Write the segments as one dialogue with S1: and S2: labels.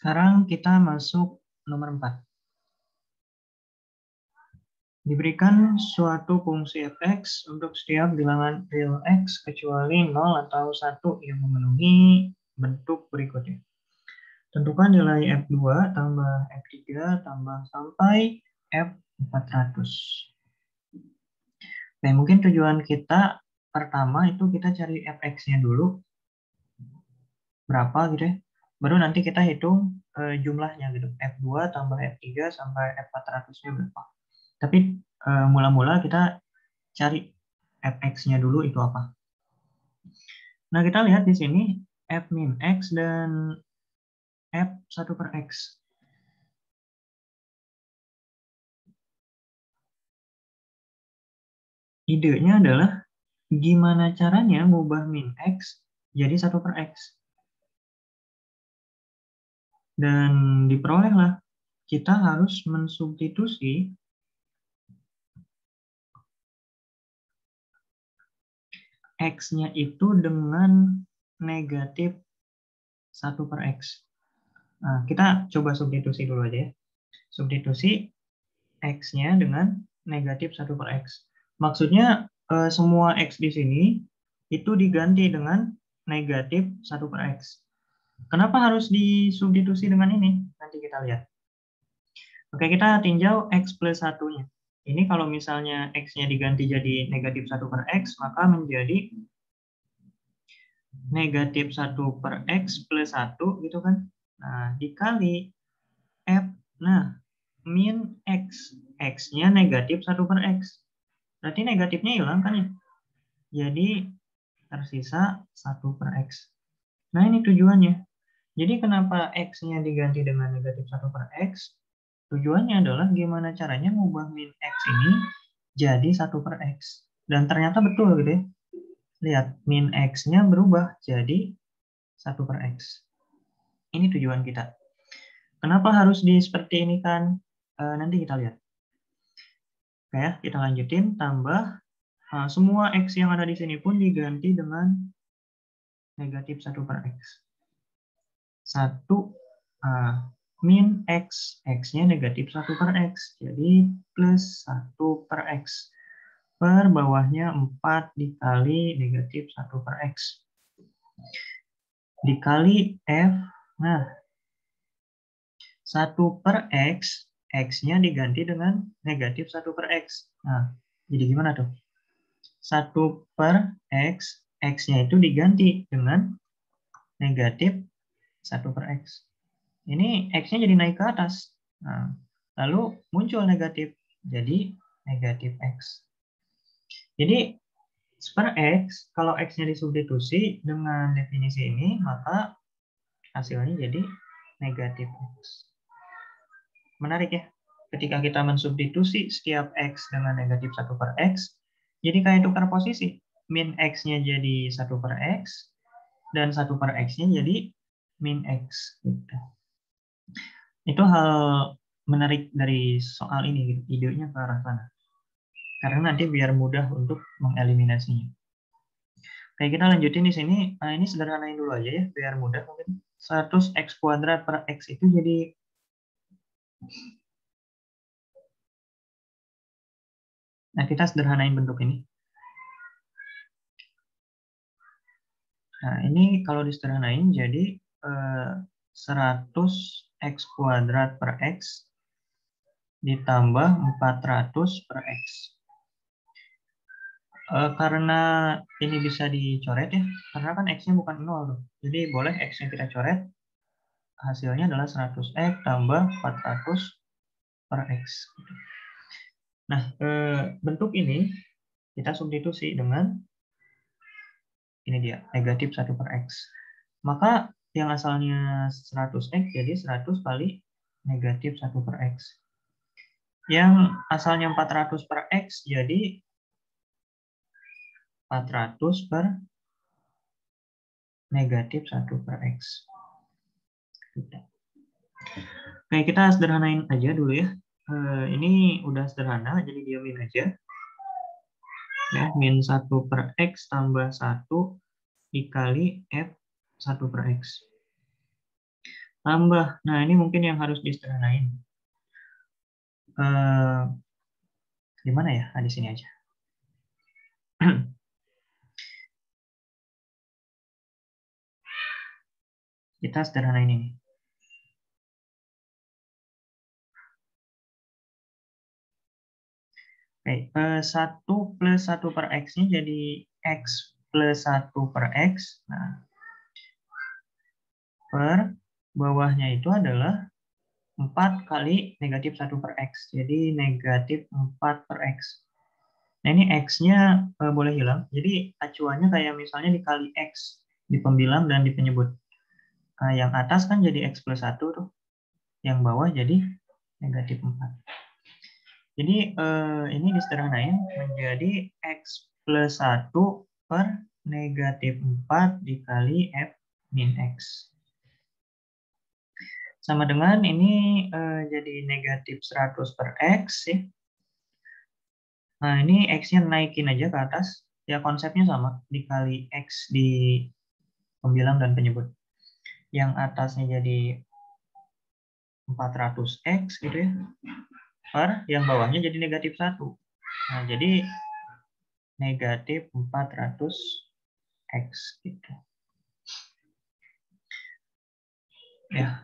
S1: Sekarang kita masuk nomor 4. Diberikan suatu fungsi fx untuk setiap bilangan real x kecuali 0 atau 1 yang memenuhi bentuk berikutnya. Tentukan nilai f2 tambah f3 tambah sampai f400. Oke, mungkin tujuan kita pertama itu kita cari fx-nya dulu. Berapa gitu ya. Baru nanti kita hitung jumlahnya gitu. F2 tambah F3 sampai F400-nya berapa. Tapi mula-mula kita cari fx-nya dulu itu apa. Nah, kita lihat di sini f min x dan f1 per x. Idenya adalah gimana caranya ngubah min x jadi 1 per x. Dan diperolehlah kita harus mensubstitusi x-nya itu dengan negatif 1 per x. Nah, kita coba substitusi dulu aja ya. Substitusi x-nya dengan negatif 1 per x. Maksudnya semua x di sini itu diganti dengan negatif 1 per x. Kenapa harus disubstitusi dengan ini? Nanti kita lihat. Oke, kita tinjau x plus 1-nya. Ini kalau misalnya x-nya diganti jadi negatif 1 per x, maka menjadi negatif 1 per x plus 1 gitu kan. Nah, dikali f. Nah, min x. X-nya negatif 1 per x. Berarti negatifnya hilang kan ya? Jadi tersisa 1 per x. Nah, ini tujuannya. Jadi kenapa x-nya diganti dengan negatif 1 per x? Tujuannya adalah gimana caranya mengubah min x ini jadi 1 per x. Dan ternyata betul gitu ya. Lihat, min x-nya berubah jadi 1 per x. Ini tujuan kita. Kenapa harus seperti ini kan? Nanti kita lihat. Oke ya, kita lanjutin. Tambah semua x yang ada di sini pun diganti dengan negatif 1 per x. 1 min x. X-nya negatif 1 per x. Jadi plus 1 per x. Per bawahnya 4 dikali negatif 1 per x. Dikali f. Nah, 1 per x. X-nya diganti dengan negatif 1 per x. Nah, jadi gimana tuh? 1 per x. X-nya itu diganti dengan negatif 1 per x. Ini x-nya jadi naik ke atas. Nah, lalu muncul negatif. Jadi negatif x. Jadi per x, kalau x-nya disubstitusi dengan definisi ini, maka hasilnya jadi negatif x. Menarik ya. Ketika kita mensubstitusi setiap x dengan negatif 1 per x, jadi kayak tukar posisi. Min x-nya jadi 1 per x, dan 1 per x-nya jadi min x. Gitu. Itu hal menarik dari soal ini, gitu. Idenya ke arah sana. Karena nanti biar mudah untuk mengeliminasinya. Oke, kita lanjutin di sini. Nah, ini sederhanain dulu aja ya, biar mudah mungkin. 100x kuadrat per x itu jadi... Nah, kita sederhanain bentuk ini. Nah, ini kalau disederhanain jadi 100x kuadrat per x ditambah 400 per x. Karena ini bisa dicoret ya, karena kan x-nya bukan 0 tuh. Jadi boleh x-nya kita coret. Hasilnya adalah 100x tambah 400 per x. Nah, bentuk ini kita substitusi dengan ini dia, negatif 1 per x. Maka yang asalnya 100x jadi 100 kali negatif 1 per x. Yang asalnya 400 per x jadi 400 per negatif 1 per x. Oke, kita sederhanain aja dulu ya. Ini udah sederhana, jadi diamin aja. Ya, min 1 per x tambah 1 dikali f 1 per x. tambah. Nah, ini mungkin yang harus disederhanain. Gimana ya? Nah, di sini aja. Kita sederhanain ini. Oke, 1 plus 1 per X-nya jadi X plus 1 per X. Nah, per bawahnya itu adalah 4 kali negatif 1 per X. Jadi negatif 4 per X. Nah, ini X-nya boleh hilang. Jadi acuannya kayak misalnya dikali X di pembilang dan di penyebut. Nah, yang atas kan jadi X plus 1 tuh. Yang bawah jadi negatif 4. Jadi ini disederhanain menjadi X plus 1 per negatif 4 dikali F min X. Sama dengan ini jadi negatif 100 per X. Ya. Nah, ini X-nya naikin aja ke atas. Ya, konsepnya sama. Dikali X di pembilang dan penyebut. Yang atasnya jadi 400X gitu ya. Per yang bawahnya jadi negatif 1. Nah, jadi negatif 400X gitu. Ya.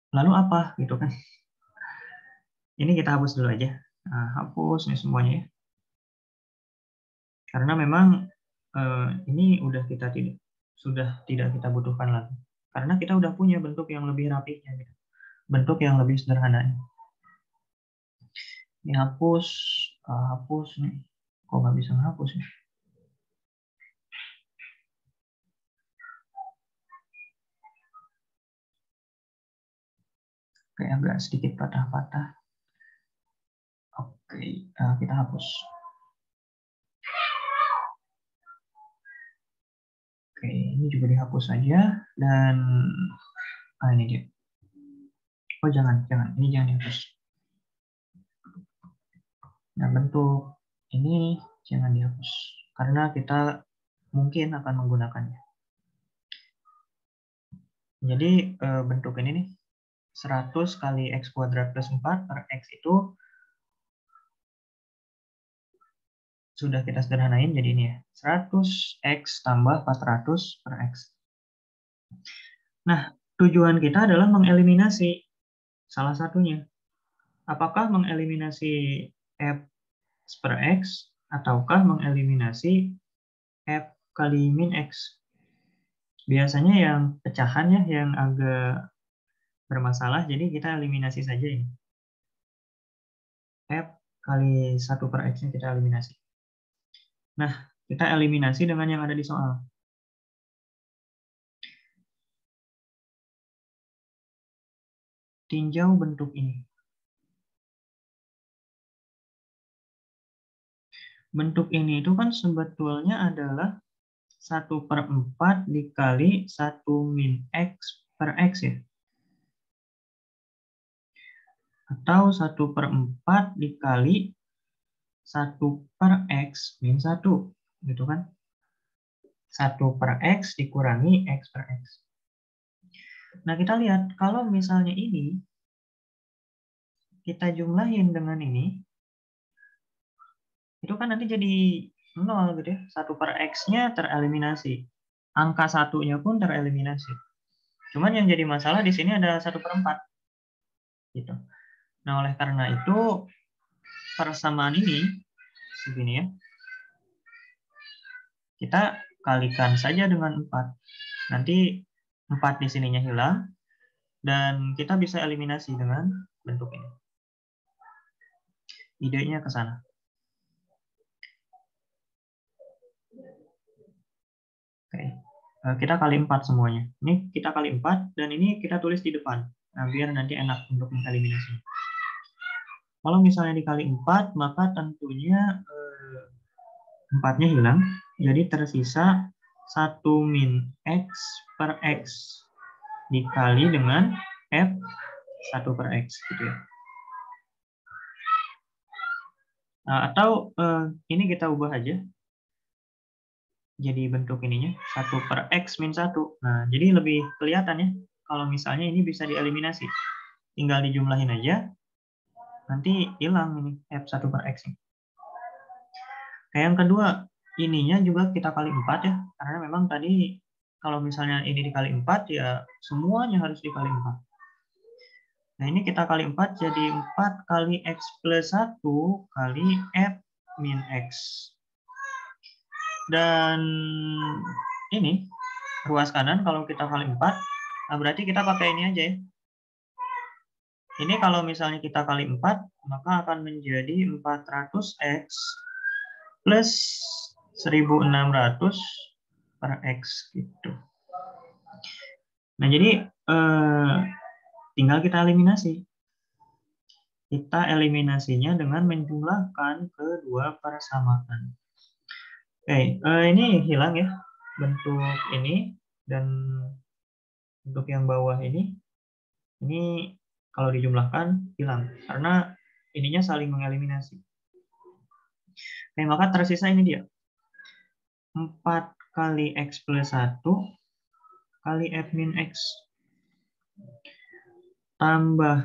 S1: Lalu apa gitu kan? Ini kita hapus dulu aja. Nah, hapus nih semuanya ya. Karena memang ini sudah tidak kita butuhkan lagi. Karena kita udah punya bentuk yang lebih rapihnya gitu. Bentuk yang lebih sederhana. Ini hapus, hapus nih. Kok nggak bisa hapus ya? Kayak agak sedikit patah-patah. Oke, kita hapus. Oke, ini juga dihapus saja dan ini dia. Oh jangan, ini jangan dihapus. Nah, bentuk ini jangan dihapus karena kita mungkin akan menggunakannya. Jadi bentuk ini nih 100 kali X kuadrat plus 4 per X itu sudah kita sederhanain jadi ini ya. 100X tambah 400 per X. Nah, tujuan kita adalah mengeliminasi salah satunya. Apakah mengeliminasi F per X ataukah mengeliminasi F kali min X? Biasanya yang pecahan ya yang agak bermasalah, jadi kita eliminasi saja ini. F kali 1 per X-nya kita eliminasi. Nah, kita eliminasi dengan yang ada di soal. Tinjau bentuk ini. Bentuk ini itu kan sebetulnya adalah 1 per 4 dikali 1 min X per X ya. Atau 1 per 4 dikali 1 per X min 1. Gitu kan. 1 per X dikurangi X per X. Nah, kita lihat kalau misalnya ini kita jumlahin dengan ini, itu kan nanti jadi 0 gitu ya. 1 per X-nya tereliminasi. Angka 1-nya pun tereliminasi. Cuman yang jadi masalah di sini ada 1 per 4. Gitu. Nah, oleh karena itu, persamaan ini, segini ya, kita kalikan saja dengan 4. Nanti 4 di sininya hilang, dan kita bisa eliminasi dengan bentuk ini. Idenya ke sana. Oke. Kita kali 4 semuanya. Ini kita kali 4, dan ini kita tulis di depan. Nah, biar nanti enak untuk mengeliminasi. Kalau misalnya dikali 4, maka tentunya 4-nya hilang. Jadi tersisa 1 min X per X dikali dengan F 1 per X. Gitu ya. Atau ini kita ubah aja. jadi bentuk ininya 1 per X min 1. Nah, jadi lebih kelihatan ya kalau misalnya ini bisa dieliminasi. Tinggal dijumlahin aja, nanti hilang ini F1 per X. Kayak yang kedua, ininya juga kita kali 4 ya, karena memang tadi kalau misalnya ini dikali 4 ya semuanya harus dikali 4. Nah, ini kita kali 4 jadi 4 kali X plus 1 kali F min X. Dan ini ruas kanan kalau kita kali 4, nah berarti kita pakai ini aja ya. Ini kalau misalnya kita kali 4, maka akan menjadi 400X plus 1600 per X gitu. Nah, jadi tinggal kita eliminasi. Kita eliminasinya dengan menjumlahkan kedua persamaan. Oke, ini hilang ya bentuk ini dan bentuk yang bawah ini. Ini kalau dijumlahkan hilang karena ininya saling mengeliminasi. Oke, maka tersisa ini dia. 4 kali X plus 1 kali F min X tambah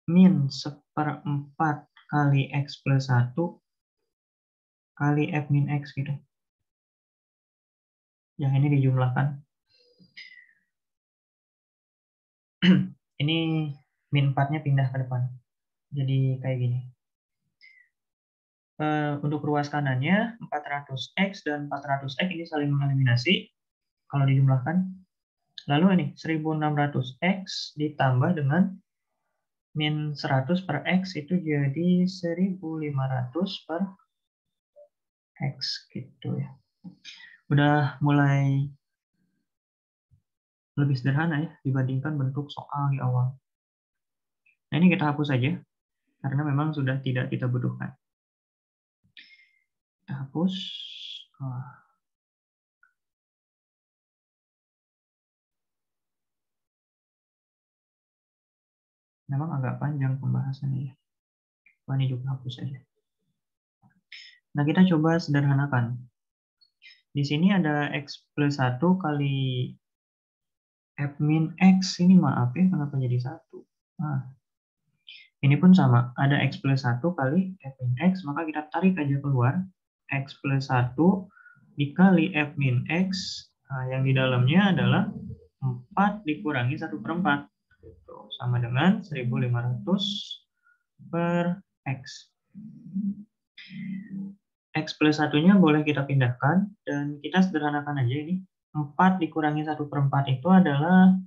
S1: min 1/4 kali X plus 1 kali F min X gitu. Ya, ini dijumlahkan. Ini min 4-nya pindah ke depan. Jadi kayak gini. Untuk ruas kanannya 400X dan 400X ini saling mengeliminasi kalau dijumlahkan. Lalu ini 1600X ditambah dengan min 100 per X itu jadi 1500 per X gitu ya. Udah mulai lebih sederhana ya dibandingkan bentuk soal di awal. Nah, ini kita hapus saja karena memang sudah tidak kita butuhkan. Kita hapus. Memang agak panjang pembahasannya ya. Ini juga hapus saja. Nah, kita coba sederhanakan. Di sini ada X plus 1 kali F min X. Ini maaf ya, kenapa jadi 1? Nah, ini pun sama. Ada X plus 1 kali F min X, maka kita tarik aja keluar. X plus 1 dikali F min X. Nah, yang di dalamnya adalah 4 dikurangi 1/4. Sama dengan 1500 per X. X plus 1-nya boleh kita pindahkan, dan kita sederhanakan aja ini. 4 dikurangi 1/4 itu adalah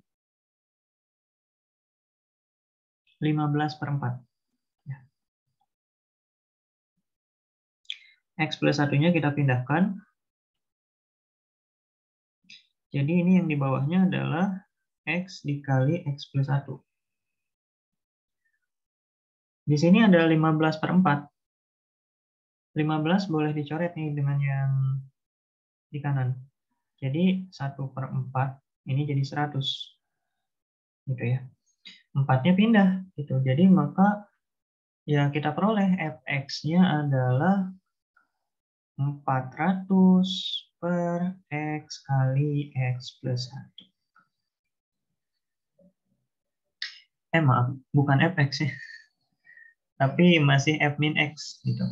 S1: 15/4. Ya. X plus 1-nya kita pindahkan. Jadi ini yang di bawahnya adalah X dikali X plus 1. Di sini ada 15/4. 15 boleh dicoret nih dengan yang di kanan. Jadi 1/4 ini jadi 100. Gitu ya. 4-nya pindah gitu. Jadi maka ya kita peroleh fx-nya adalah 400 per X kali X plus 1. Maaf, bukan fx ya. Tapi masih f min X gitu.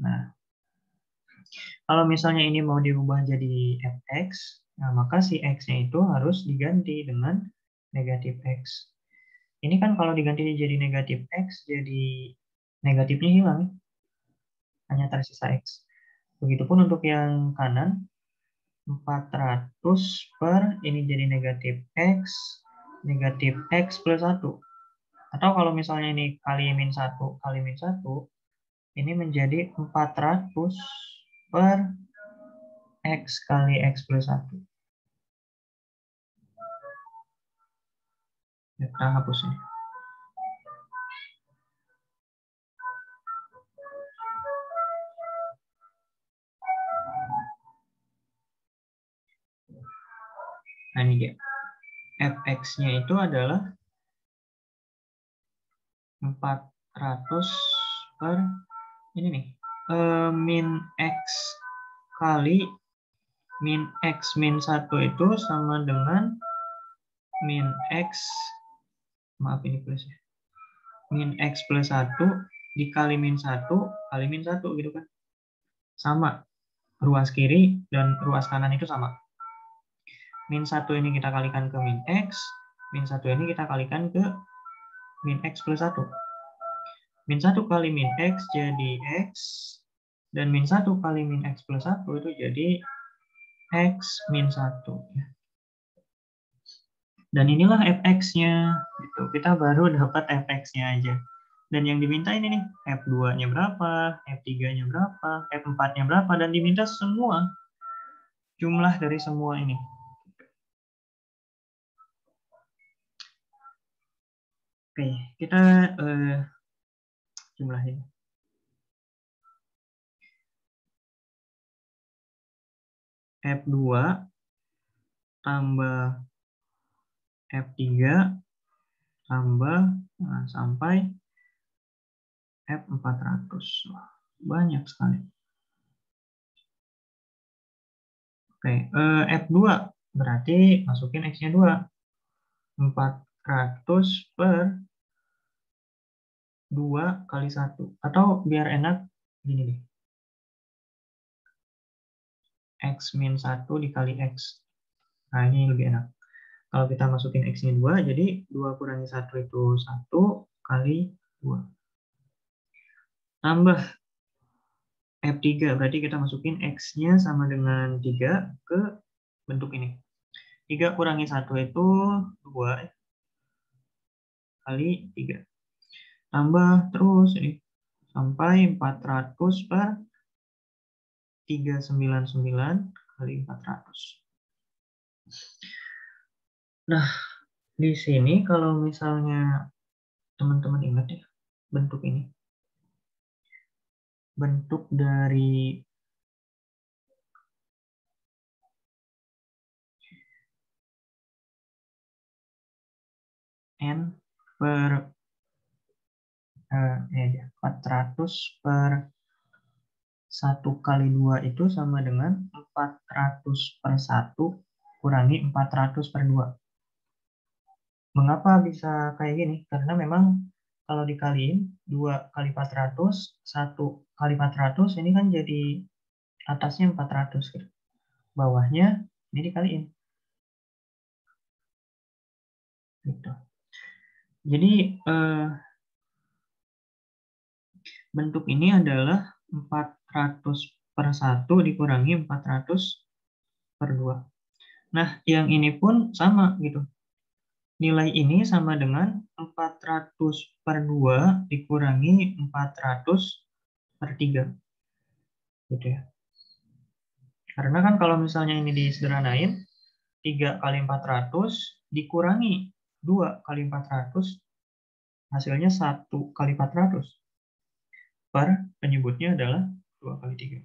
S1: Nah, kalau misalnya ini mau diubah jadi fx, nah maka si x-nya itu harus diganti dengan negatif x. Ini kan kalau diganti jadi negatif x, jadi negatifnya hilang. Hanya tersisa x. Begitupun untuk yang kanan, 400 per ini jadi negatif x plus 1. Atau kalau misalnya ini kali min 1 kali min 1, ini menjadi 400 per X kali X plus 1. Ya, kita hapus ini. Nah, ini dia. Fx-nya itu adalah 400 per ini nih, min X kali min X min 1 itu sama dengan min X, maaf ini plus ya, min X plus 1 dikali min 1 kali min 1 gitu kan. Sama, ruas kiri dan ruas kanan itu sama. Min 1 ini kita kalikan ke min X, min 1 ini kita kalikan ke min X plus 1. Min 1 kali min X jadi X, dan min 1 kali min X plus 1 itu jadi X min 1. Dan inilah fx-nya. Gitu. Kita baru dapat fx-nya aja. Dan yang diminta ini nih, F2-nya berapa, F3-nya berapa, F4-nya berapa, dan diminta semua jumlah dari semua ini. Oke, kita jumlahin. F2 tambah F3 tambah sampai F400. Banyak sekali. Oke, F2 berarti masukin X-nya 2. 400 per 2 kali 1. Atau biar enak, gini deh. X min 1 dikali X. Nah, ini lebih enak. Kalau kita masukin X-nya 2, jadi 2 kurangi 1 itu 1 kali 2. Tambah F3, berarti kita masukin X-nya sama dengan 3 ke bentuk ini. 3 kurangi 1 itu 2 kali 3. Tambah terus ini sampai 400 per 399 kali 400. Nah, di sini kalau misalnya teman-teman ingat ya, bentuk ini. Bentuk dari N per 400 per 1 kali 2 itu sama dengan 400 per 1 kurangi 400 per 2. Mengapa bisa kayak gini? Karena memang kalau dikaliin 2 kali 400, 1 kali 400, ini kan jadi atasnya 400. Gitu. Bawahnya ini dikaliin. Gitu. Jadi bentuk ini adalah 400 per 1 dikurangi 400 per 2. Nah, yang ini pun sama gitu. Nilai ini sama dengan 400 per 2 dikurangi 400 per 3. Gitu ya. Karena kan kalau misalnya ini disederhanain, 3 kali 400 dikurangi 2 kali 400, hasilnya 1 kali 400. Per penyebutnya adalah 2 kali 3.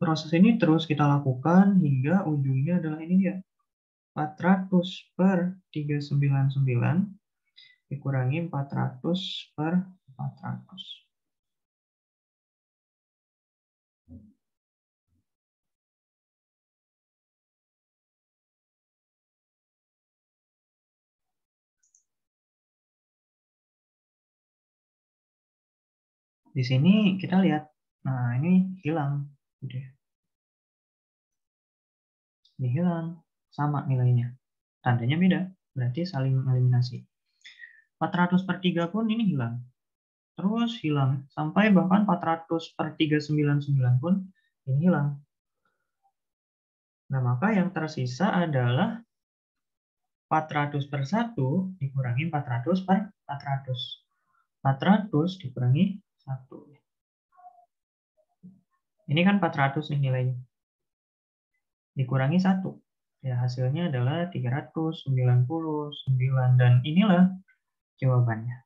S1: Proses ini terus kita lakukan hingga ujungnya adalah ini dia. 400 per 399 dikurangi 400 per 400. Di sini kita lihat, nah ini hilang. Ini hilang, sama nilainya. Tandanya beda, berarti saling eliminasi. 400 per 3 pun ini hilang. Terus hilang, sampai bahkan 400 per 399 pun ini hilang. Nah, maka yang tersisa adalah 400 per 1 dikurangi 400 per 400. 400 dikurangi 1. Ini kan 400 nih nilainya. Dikurangi 1. Ya, hasilnya adalah 399, dan inilah jawabannya.